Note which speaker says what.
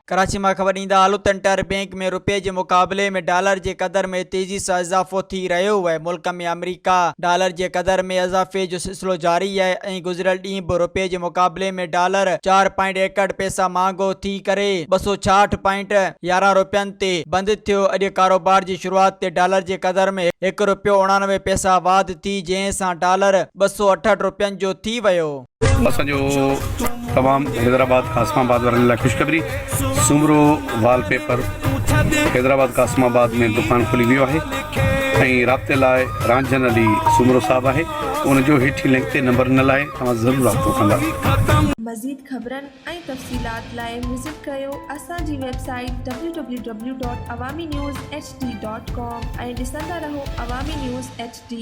Speaker 1: कराची मां ख़बर ॾींदा हालत इंटरबैंक में रुपए जे मुक़ाबले में डॉलर जे क़दर में तेज़ी सां इज़ाफ़ो थी रहियो आहे। मुल्क में अमरीका डॉलर जे क़दर में इज़ाफ़े जो सिलसिलो जारी आहे ऐं गुज़िरियल ॾींहुं बि रुपए जे मुक़ाबले में डॉलर 4.61 पैसा महांगो थी करे 266.11 रुपयनि ते बंदि थियो। अॼु कारोबार जी शुरूआत ते डॉलर जे क़दर में ₹1.89 वाधि थी, जंहिं सां डॉलर 268 रुपयनि जो थी वियो।
Speaker 2: असांजो तमामु हैदराबाद कासमाबाद वारनि लाइ ख़ुशख़बरी, सुमरो वॉलपेपर हैदराबाद कासमाबाद में दुकान खुली वियो आहे ऐं राब्ते लाइ रांझन अली सुमरो साहब आहे, उनजो हेठी लिंक ते नंबर ॾिनल आहे, तव्हां ज़रूरु राब्तो कंदा।
Speaker 3: मज़ीद ख़बरनि ऐं तफ़सीलात लाइ विज़िट कयो असांजी वेबसाइट www.awamiNewsHD.com ऐं ॾिसंदा रहो अवामी न्यूज़ HD।